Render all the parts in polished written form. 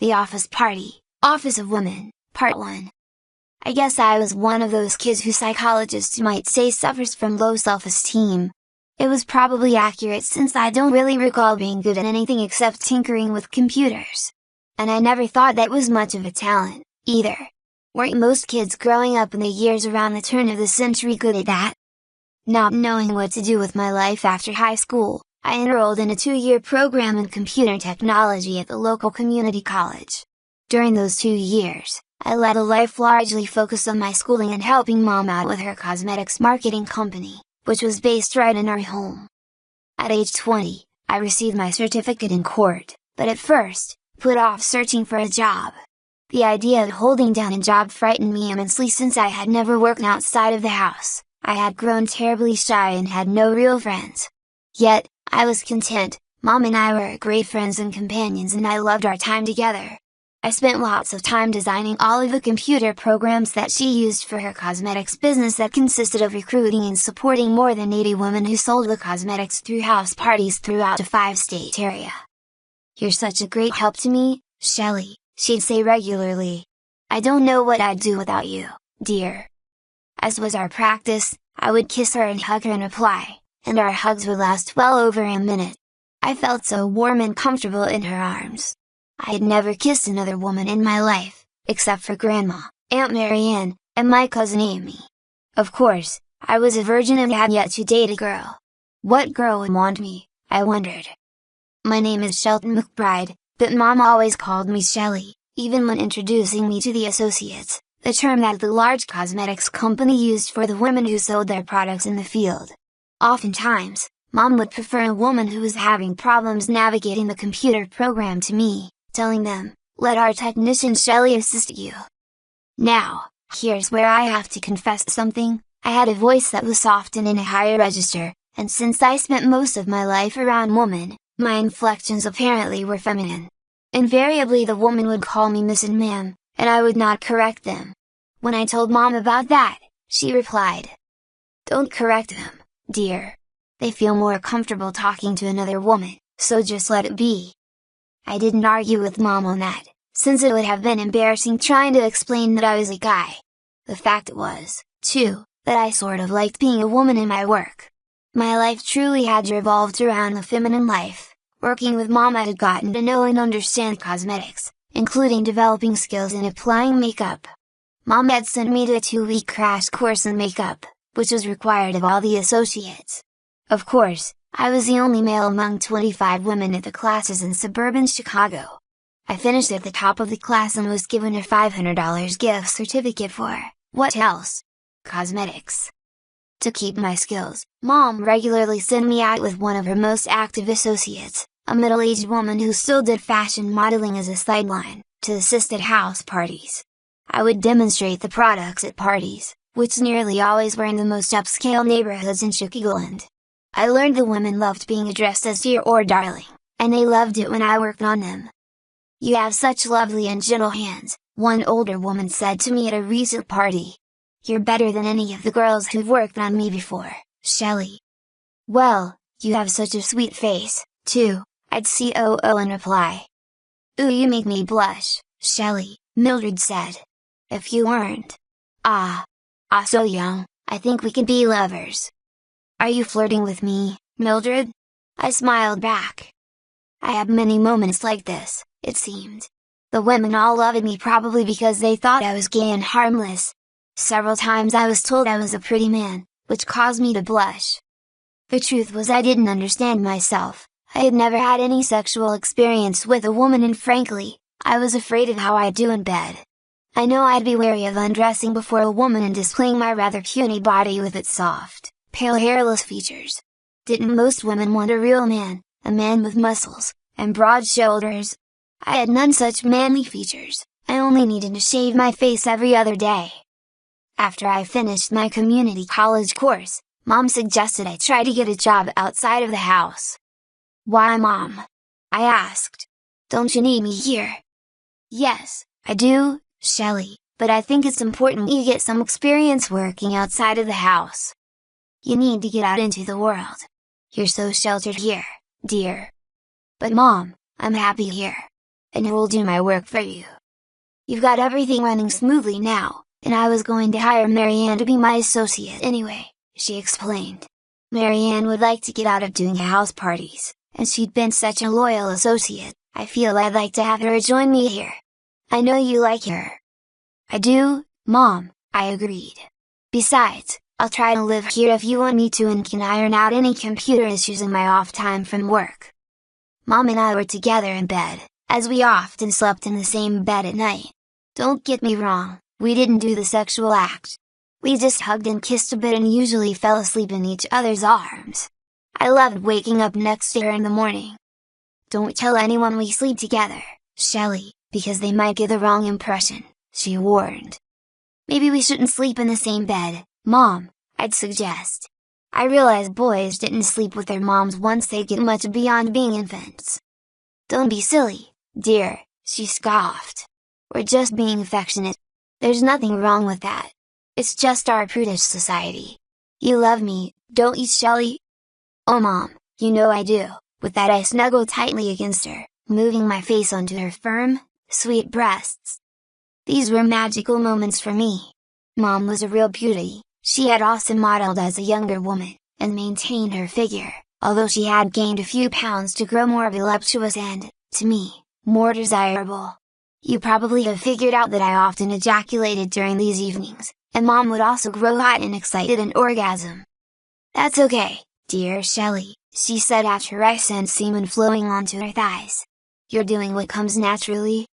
The Office Party, Office of Women, Part 1. I guess I was one of those kids who psychologists might say suffers from low self-esteem. It was probably accurate since I don't really recall being good at anything except tinkering with computers. And I never thought that was much of a talent, either. Weren't most kids growing up in the years around the turn of the century good at that? Not knowing what to do with my life after high school, I enrolled in a 2-year program in computer technology at the local community college. During those 2 years, I led a life largely focused on my schooling and helping Mom out with her cosmetics marketing company, which was based right in our home. At age 20, I received my certificate in court, but at first, put off searching for a job. The idea of holding down a job frightened me immensely since I had never worked outside of the house. I had grown terribly shy and had no real friends. Yet, I was content. Mom and I were great friends and companions and I loved our time together. I spent lots of time designing all of the computer programs that she used for her cosmetics business that consisted of recruiting and supporting more than 80 women who sold the cosmetics through house parties throughout a 5-state area. "You're such a great help to me, Shelley," she'd say regularly. "I don't know what I'd do without you, dear." As was our practice, I would kiss her and hug her in reply, and our hugs would last well over a minute. I felt so warm and comfortable in her arms. I had never kissed another woman in my life, except for Grandma, Aunt Marianne, and my cousin Amy. Of course, I was a virgin and had yet to date a girl. What girl would want me, I wondered. My name is Shelton McBride, but Mom always called me Shelley, even when introducing me to the associates, the term that the large cosmetics company used for the women who sold their products in the field. Oftentimes, Mom would prefer a woman who was having problems navigating the computer program to me, telling them, "Let our technician Shelley assist you." Now, here's where I have to confess something. I had a voice that was soft and in a higher register, and since I spent most of my life around women, my inflections apparently were feminine. Invariably the woman would call me Miss and Ma'am, and I would not correct them. When I told Mom about that, she replied, "Don't correct them, dear. They feel more comfortable talking to another woman, so just let it be." I didn't argue with Mom on that, since it would have been embarrassing trying to explain that I was a guy. The fact was, too, that I sort of liked being a woman in my work. My life truly had revolved around the feminine life. Working with Mom I had gotten to know and understand cosmetics, including developing skills in applying makeup. Mom had sent me to a 2-week crash course in makeup, which was required of all the associates. Of course, I was the only male among 25 women at the classes in suburban Chicago. I finished at the top of the class and was given a $500 gift certificate for, what else? Cosmetics. To keep my skills, Mom regularly sent me out with one of her most active associates, a middle-aged woman who still did fashion modeling as a sideline, to assist at house parties. I would demonstrate the products at parties, which nearly always were in the most upscale neighborhoods in Chicagoland. I learned the women loved being addressed as dear or darling, and they loved it when I worked on them. "You have such lovely and gentle hands," one older woman said to me at a recent party. "You're better than any of the girls who've worked on me before, Shelley." "Well, you have such a sweet face, too," I'd COO in reply. "Ooh, you make me blush, Shelley," Mildred said. "If you weren't so young, I think we could be lovers." "Are you flirting with me, Mildred?" I smiled back. I had many moments like this, it seemed. The women all loved me probably because they thought I was gay and harmless. Several times I was told I was a pretty man, which caused me to blush. The truth was I didn't understand myself. I had never had any sexual experience with a woman and frankly, I was afraid of how I'd do in bed. I know I'd be wary of undressing before a woman and displaying my rather puny body with its soft, pale hairless features. Didn't most women want a real man, a man with muscles, and broad shoulders? I had none such manly features, I only needed to shave my face every other day. After I finished my community college course, Mom suggested I try to get a job outside of the house. "Why, Mom?" I asked. "Don't you need me here?" "Yes, I do, Shelley, but I think it's important you get some experience working outside of the house. You need to get out into the world. You're so sheltered here, dear." "But Mom, I'm happy here." and who'll do my work for you. You've got everything running smoothly now, and I was going to hire Marianne to be my associate anyway," she explained. Marianne would like to get out of doing house parties, and she'd been such a loyal associate. "I feel I'd like to have her join me here. I know you like her." "I do, Mom," I agreed. "Besides, I'll try to live here if you want me to and can iron out any computer issues in my off time from work." Mom and I were together in bed, as we often slept in the same bed at night. Don't get me wrong, we didn't do the sexual act. We just hugged and kissed a bit and usually fell asleep in each other's arms. I loved waking up next to her in the morning. "Don't tell anyone we sleep together, Shelley, because they might get the wrong impression," she warned. "Maybe we shouldn't sleep in the same bed, Mom," I'd suggest. I realized boys didn't sleep with their moms once they get much beyond being infants. "Don't be silly, dear," she scoffed. "We're just being affectionate. There's nothing wrong with that. It's just our prudish society. You love me, don't you, Shelley?" "Oh Mom, you know I do." With that I snuggled tightly against her, moving my face onto her firm, sweet breasts. These were magical moments for me. Mom was a real beauty. She had also modeled as a younger woman, and maintained her figure, although she had gained a few pounds to grow more voluptuous and, to me, more desirable. You probably have figured out that I often ejaculated during these evenings, and Mom would also grow hot and excited and orgasm. "That's okay, dear Shelley," she said after I sent semen flowing onto her thighs. "You're doing what comes naturally."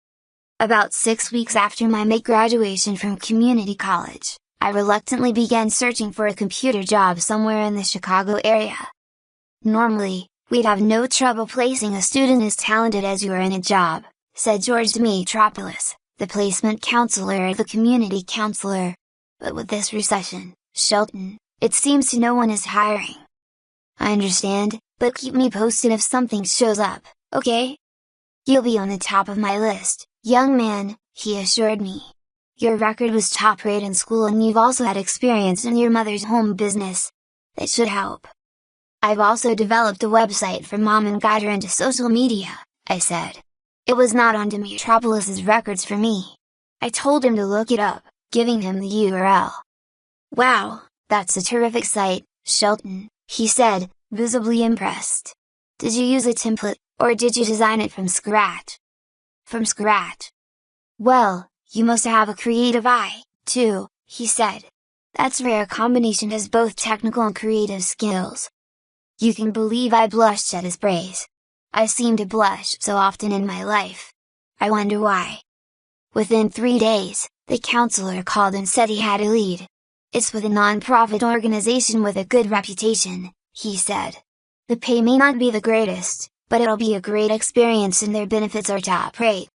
About 6 weeks after my May graduation from community college, I reluctantly began searching for a computer job somewhere in the Chicago area. "Normally, we'd have no trouble placing a student as talented as you are in a job," said George Dimitropoulos, the placement counselor at the community counselor. "But with this recession, Shelton, it seems no one is hiring." "I understand, but keep me posted if something shows up, okay?" "You'll be on the top of my list, young man," he assured me. "Your record was top-rate in school and you've also had experience in your mother's home business. That should help." "I've also developed a website for Mom and got her into social media," I said. It was not on Dimitropoulos' records for me. I told him to look it up, giving him the URL. "Wow, that's a terrific site, Shelton," he said, visibly impressed. "Did you use a template, or did you design it from scratch?" "From scratch." "Well, you must have a creative eye, too," he said. "That's rare combination has both technical and creative skills." You can believe I blushed at his praise. I seem to blush so often in my life. I wonder why. Within 3 days, the counselor called and said he had a lead. "It's with a non-profit organization with a good reputation," he said. "The pay may not be the greatest, but it'll be a great experience and their benefits are top rate."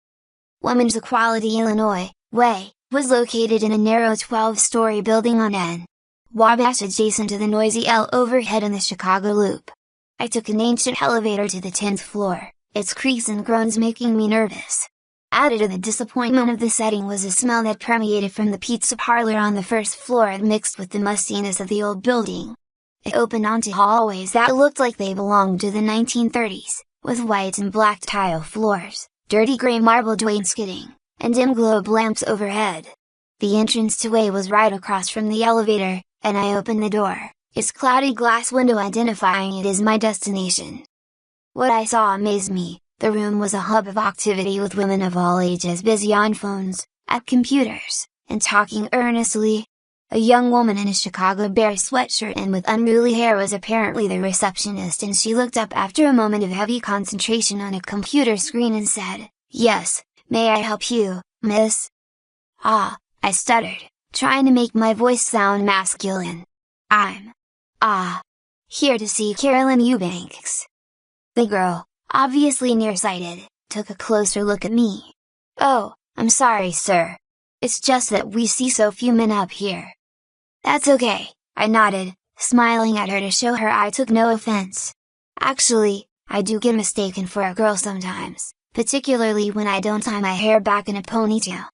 Women's Equality Illinois Way was located in a narrow 12-story building on N. Wabash adjacent to the noisy L overhead in the Chicago Loop. I took an ancient elevator to the 10th floor, its creaks and groans making me nervous. Added to the disappointment of the setting was a smell that permeated from the pizza parlor on the first floor and mixed with the mustiness of the old building. It opened onto hallways that looked like they belonged to the 1930s, with white and black tile floors, dirty gray marbled wainscoting, and dim globe lamps overhead. The entranceway was right across from the elevator, and I opened the door, its cloudy glass window identifying it as my destination. What I saw amazed me. The room was a hub of activity with women of all ages busy on phones, at computers, and talking earnestly. A young woman in a Chicago Bears sweatshirt and with unruly hair was apparently the receptionist, and she looked up after a moment of heavy concentration on a computer screen and said, "Yes, may I help you, miss?" "Ah," I stuttered, trying to make my voice sound masculine. "I'm here to see Carolyn Eubanks." The girl, obviously nearsighted, took a closer look at me. "Oh, I'm sorry, sir. It's just that we see so few men up here." "That's okay," I nodded, smiling at her to show her I took no offense. "Actually, I do get mistaken for a girl sometimes, particularly when I don't tie my hair back in a ponytail."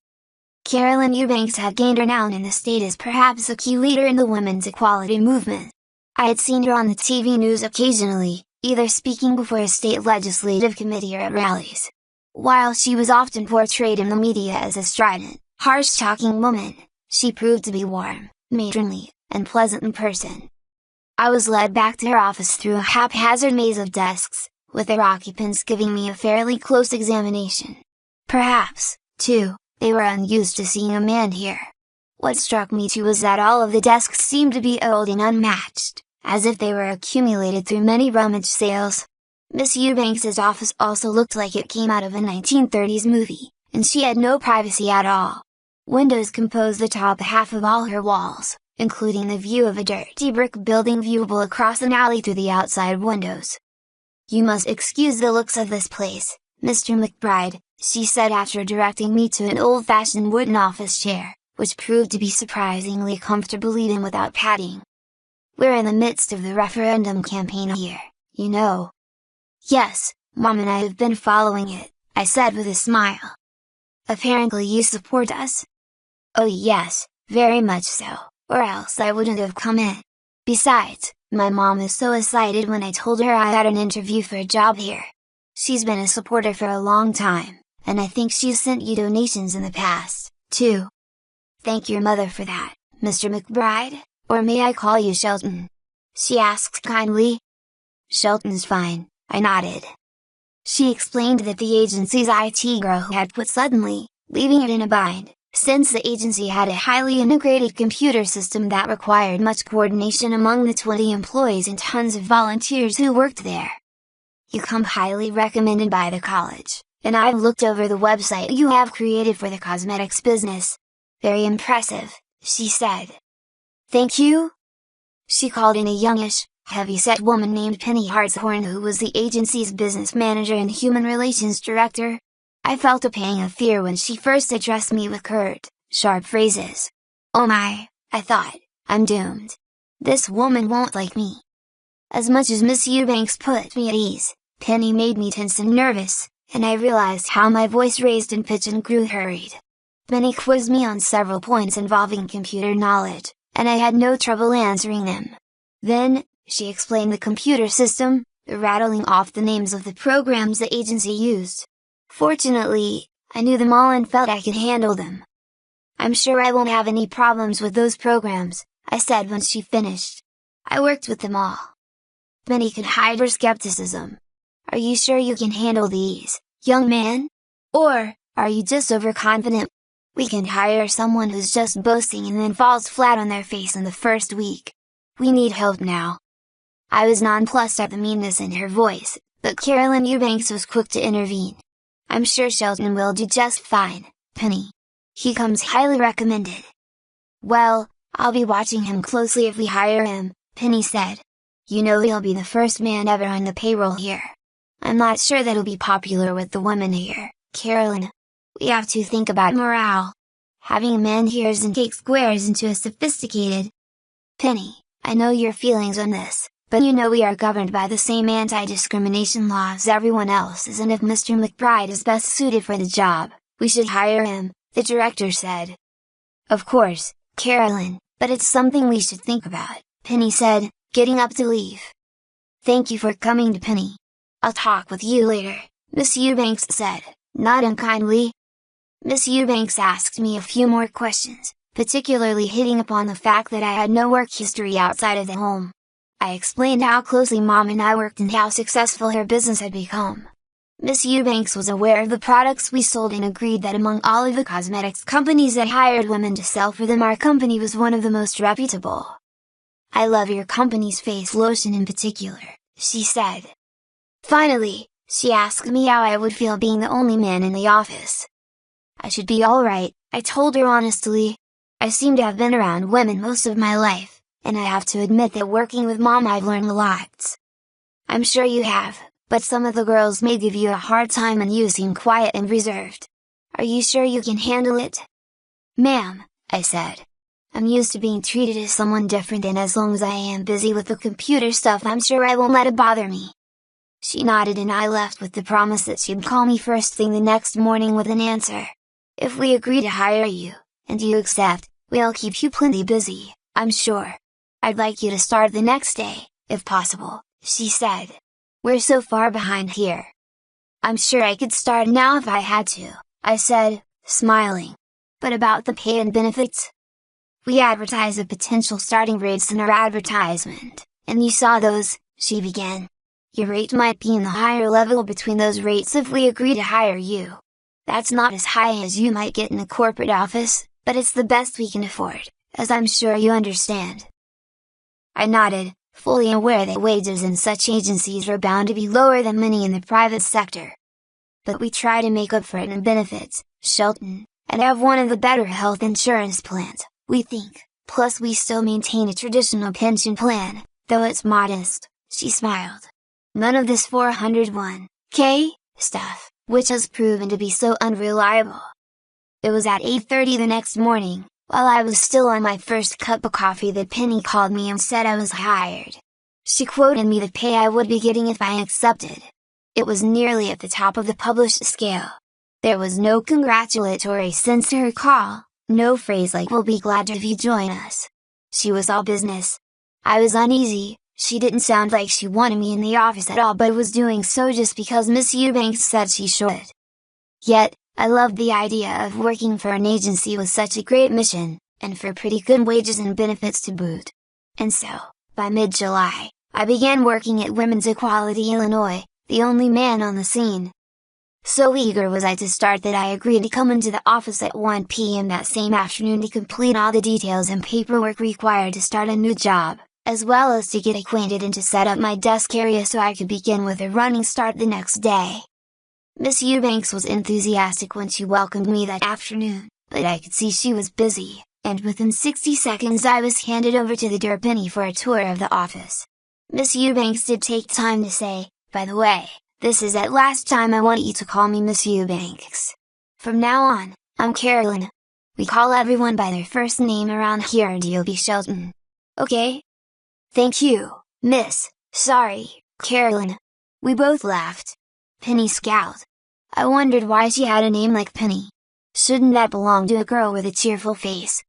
Carolyn Eubanks had gained renown in the state as perhaps a key leader in the women's equality movement. I had seen her on the TV news occasionally, either speaking before a state legislative committee or at rallies. While she was often portrayed in the media as a strident, harsh-talking woman, she proved to be warm, matronly, and pleasant in person. I was led back to her office through a haphazard maze of desks, with their occupants giving me a fairly close examination. Perhaps, too, they were unused to seeing a man here. What struck me too was that all of the desks seemed to be old and unmatched, as if they were accumulated through many rummage sales. Miss Eubanks's office also looked like it came out of a 1930s movie, and she had no privacy at all. Windows composed the top half of all her walls, including the view of a dirty brick building viewable across an alley through the outside windows. "You must excuse the looks of this place, Mr. McBride," she said after directing me to an old-fashioned wooden office chair, which proved to be surprisingly comfortable even without padding. "We're in the midst of the referendum campaign here, you know." "Yes, Mom and I have been following it," I said with a smile. "Apparently you support us?" "Oh yes, very much so, or else I wouldn't have come in. Besides, my mom is so excited when I told her I had an interview for a job here. She's been a supporter for a long time, and I think she's sent you donations in the past, too." "Thank your mother for that, Mr. McBride, or may I call you Shelton?" she asked kindly. "Shelton's fine," I nodded. She explained that the agency's IT girl had quit suddenly, leaving it in a bind, since the agency had a highly integrated computer system that required much coordination among the 20 employees and tons of volunteers who worked there. "You come highly recommended by the college, and I've looked over the website you have created for the cosmetics business. Very impressive," she said. "Thank you?" She called in a youngish, heavy-set woman named Penny Hartshorn, who was the agency's business manager and human relations director. I felt a pang of fear when she first addressed me with curt, sharp phrases. "Oh my," I thought, "I'm doomed. This woman won't like me." As much as Miss Eubanks put me at ease, Penny made me tense and nervous, and I realized how my voice raised in pitch and grew hurried. Penny quizzed me on several points involving computer knowledge, and I had no trouble answering them. Then, she explained the computer system, rattling off the names of the programs the agency used. Fortunately, I knew them all and felt I could handle them. "I'm sure I won't have any problems with those programs," I said when she finished. "I worked with them all." Penny could hide her skepticism. "Are you sure you can handle these, young man? Or, are you just overconfident? We can hire someone who's just boasting and then falls flat on their face in the first week. We need help now." I was nonplussed at the meanness in her voice, but Carolyn Eubanks was quick to intervene. "I'm sure Shelton will do just fine, Penny. He comes highly recommended." "Well, I'll be watching him closely if we hire him," Penny said. "You know he'll be the first man ever on the payroll here. I'm not sure that'll be popular with the women here, Carolyn. We have to think about morale. Having a man here isn't take squares into a sophisticated..." "Penny, I know your feelings on this, but you know we are governed by the same anti-discrimination laws everyone else is, and if Mr. McBride is best suited for the job, we should hire him," the director said. "Of course, Carolyn, but it's something we should think about," Penny said, getting up to leave. "Thank you for coming to Penny. I'll talk with you later," Miss Eubanks said, not unkindly. Miss Eubanks asked me a few more questions, particularly hitting upon the fact that I had no work history outside of the home. I explained how closely Mom and I worked and how successful her business had become. Miss Eubanks was aware of the products we sold and agreed that among all of the cosmetics companies that hired women to sell for them, our company was one of the most reputable. "I love your company's face lotion in particular," she said. Finally, she asked me how I would feel being the only man in the office. "I should be alright," I told her honestly. "I seem to have been around women most of my life, and I have to admit that working with Mom I've learned lots." "I'm sure you have, but some of the girls may give you a hard time and you seem quiet and reserved. Are you sure you can handle it?" "Ma'am," I said. "I'm used to being treated as someone different, and as long as I am busy with the computer stuff I'm sure I won't let it bother me." She nodded and I left with the promise that she'd call me first thing the next morning with an answer. "If we agree to hire you, and you accept, we'll keep you plenty busy, I'm sure. I'd like you to start the next day, if possible," she said. "We're so far behind here." I'm sure I could start now if I had to, I said, smiling. But about the pay and benefits? We advertise the potential starting rates in our advertisement, and you saw those, she began. Your rate might be in the higher level between those rates if we agree to hire you. That's not as high as you might get in a corporate office, but it's the best we can afford, as I'm sure you understand. I nodded, fully aware that wages in such agencies are bound to be lower than many in the private sector. But we try to make up for it in benefits, Shelton, and have one of the better health insurance plans, we think, plus we still maintain a traditional pension plan, though it's modest, she smiled. None of this 401k stuff, which has proven to be so unreliable. It was at 8:30 the next morning, while I was still on my first cup of coffee, that Penny called me and said I was hired. She quoted me the pay I would be getting if I accepted. It was nearly at the top of the published scale. There was no congratulatory sense to her call, no phrase like "we'll be glad to have you join us." She was all business. I was uneasy. She didn't sound like she wanted me in the office at all, but was doing so just because Miss Eubanks said she should. Yet, I loved the idea of working for an agency with such a great mission, and for pretty good wages and benefits to boot. And so, by mid-July, I began working at Women's Equality Illinois, the only man on the scene. So eager was I to start that I agreed to come into the office at 1 p.m. that same afternoon to complete all the details and paperwork required to start a new job, as well as to get acquainted and to set up my desk area so I could begin with a running start the next day. Miss Eubanks was enthusiastic when she welcomed me that afternoon, but I could see she was busy, and within 60 seconds I was handed over to the door Penny for a tour of the office. Miss Eubanks did take time to say, "By the way, this is the last time I want you to call me Miss Eubanks. From now on, I'm Carolyn. We call everyone by their first name around here and you'll be Shelton. Okay?" "Thank you, Miss, sorry, Carolyn." We both laughed. Penny scowled. I wondered why she had a name like Penny. Shouldn't that belong to a girl with a cheerful face?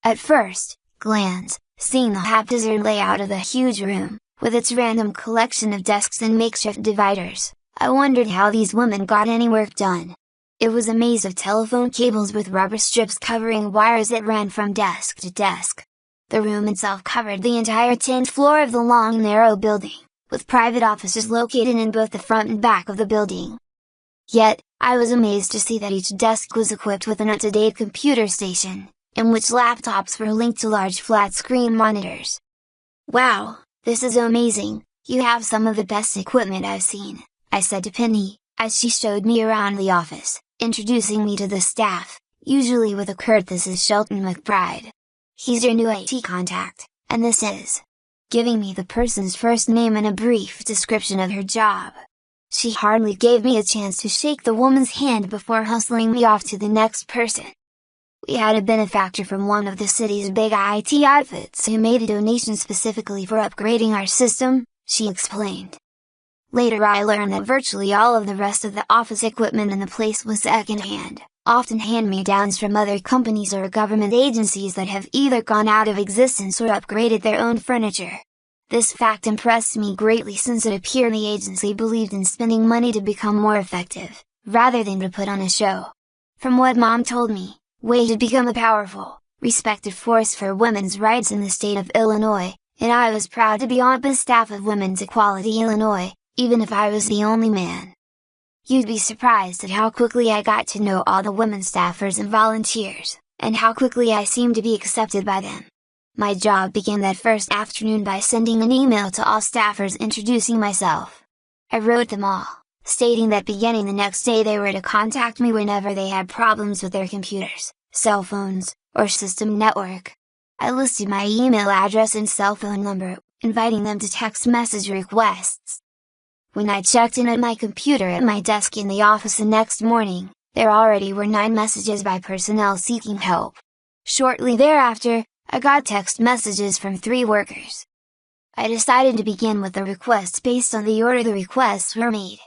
At first glance, seeing the haphazard layout of the huge room, with its random collection of desks and makeshift dividers, I wondered how these women got any work done. It was a maze of telephone cables with rubber strips covering wires that ran from desk to desk. The room itself covered the entire 10th floor of the long narrow building, with private offices located in both the front and back of the building. Yet, I was amazed to see that each desk was equipped with an up-to-date computer station, in which laptops were linked to large flat-screen monitors. "Wow, this is amazing, you have some of the best equipment I've seen," I said to Penny, as she showed me around the office, introducing me to the staff, usually with a curt "This is Shelton McBride. He's your new IT contact, and this is," giving me the person's first name and a brief description of her job. She hardly gave me a chance to shake the woman's hand before hustling me off to the next person. We had a benefactor from one of the city's big IT outfits who made a donation specifically for upgrading our system, she explained. Later I learned that virtually all of the rest of the office equipment in the place was second-hand, often hand-me-downs from other companies or government agencies that have either gone out of existence or upgraded their own furniture. This fact impressed me greatly since it appeared the agency believed in spending money to become more effective, rather than to put on a show. From what Mom told me, WAIT had become a powerful, respected force for women's rights in the state of Illinois, and I was proud to be on the staff of Women's Equality Illinois, even if I was the only man. You'd be surprised at how quickly I got to know all the women staffers and volunteers, and how quickly I seemed to be accepted by them. My job began that first afternoon by sending an email to all staffers introducing myself. I wrote them all, stating that beginning the next day they were to contact me whenever they had problems with their computers, cell phones, or system network. I listed my email address and cell phone number, inviting them to text message requests. When I checked in at my computer at my desk in the office the next morning, there already were 9 messages by personnel seeking help. Shortly thereafter, I got text messages from 3 workers. I decided to begin with the requests based on the order the requests were made.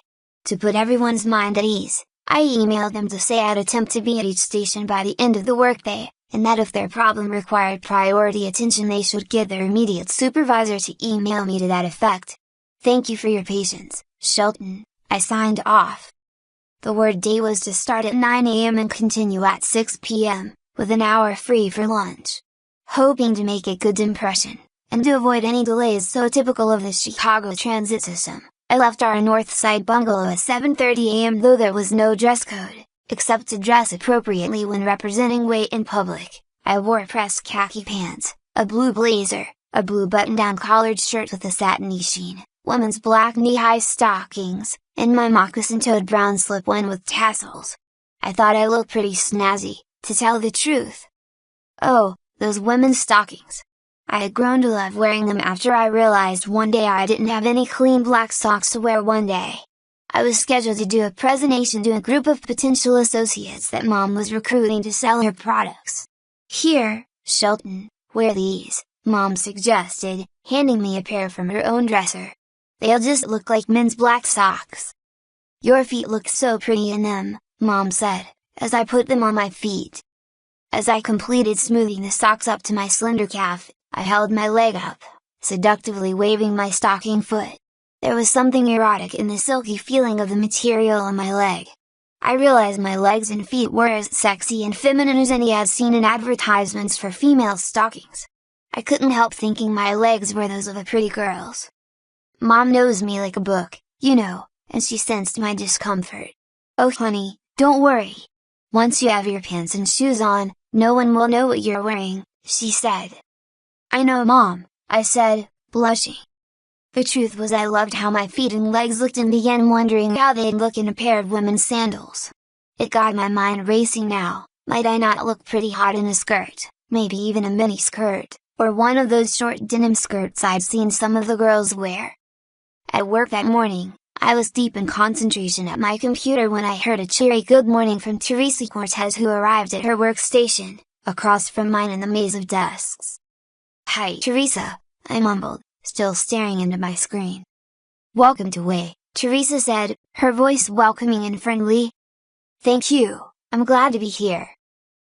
To put everyone's mind at ease, I emailed them to say I'd attempt to be at each station by the end of the workday, and that if their problem required priority attention they should get their immediate supervisor to email me to that effect. "Thank you for your patience, Shelton," I signed off, The word day was to start at 9 a.m. and continue at 6 p.m., with an hour free for lunch. Hoping to make a good impression, and to avoid any delays so typical of the Chicago transit system, I left our North Side bungalow at 7:30 a.m. though there was no dress code, except to dress appropriately when representing weight in public. I wore pressed khaki pants, a blue blazer, a blue button-down collared shirt with a satiny sheen, women's black knee-high stockings, and my moccasin-toed brown slip-on with tassels. I thought I looked pretty snazzy, to tell the truth. Oh, those women's stockings! I had grown to love wearing them after I realized one day I didn't have any clean black socks to wear one day. I was scheduled to do a presentation to a group of potential associates that Mom was recruiting to sell her products. "Here, Shelton, wear these," Mom suggested, handing me a pair from her own dresser. "They'll just look like men's black socks." "Your feet look so pretty in them," Mom said, as I put them on my feet. As I completed smoothing the socks up to my slender calf, I held my leg up, seductively waving my stocking foot. There was something erotic in the silky feeling of the material on my leg. I realized my legs and feet were as sexy and feminine as any I'd seen in advertisements for female stockings. I couldn't help thinking my legs were those of a pretty girl's. Mom knows me like a book, you know, and she sensed my discomfort. "Oh honey, don't worry. Once you have your pants and shoes on, no one will know what you're wearing," she said. "I know Mom," I said, blushing. The truth was I loved how my feet and legs looked and began wondering how they'd look in a pair of women's sandals. It got my mind racing now. Might I not look pretty hot in a skirt, maybe even a mini skirt, or one of those short denim skirts I'd seen some of the girls wear? At work that morning, I was deep in concentration at my computer when I heard a cheery good morning from Teresa Cortez, who arrived at her workstation, across from mine in the maze of desks. "Hi Teresa," I mumbled, still staring into my screen. "Welcome to Way," Teresa said, her voice welcoming and friendly. "Thank you, I'm glad to be here."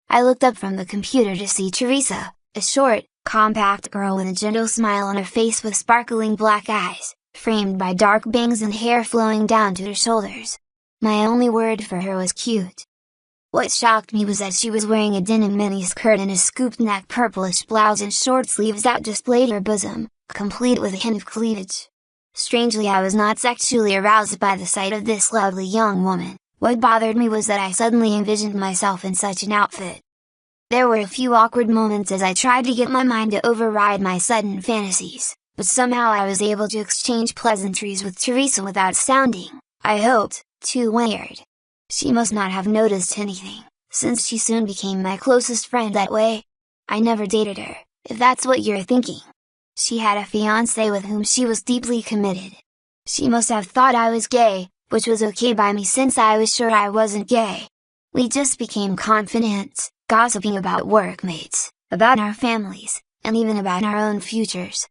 I looked up from the computer to see Teresa, a short, compact girl with a gentle smile on her face with sparkling black eyes, framed by dark bangs and hair flowing down to her shoulders. My only word for her was cute. What shocked me was that she was wearing a denim miniskirt and a scooped neck purplish blouse and short sleeves that displayed her bosom, complete with a hint of cleavage. Strangely, I was not sexually aroused by the sight of this lovely young woman. What bothered me was that I suddenly envisioned myself in such an outfit. There were a few awkward moments as I tried to get my mind to override my sudden fantasies, but somehow I was able to exchange pleasantries with Teresa without sounding, I hoped, too weird. She must not have noticed anything, since she soon became my closest friend that way. I never dated her, if that's what you're thinking. She had a fiancé with whom she was deeply committed. She must have thought I was gay, which was okay by me since I was sure I wasn't gay. We just became confidants, gossiping about workmates, about our families, and even about our own futures.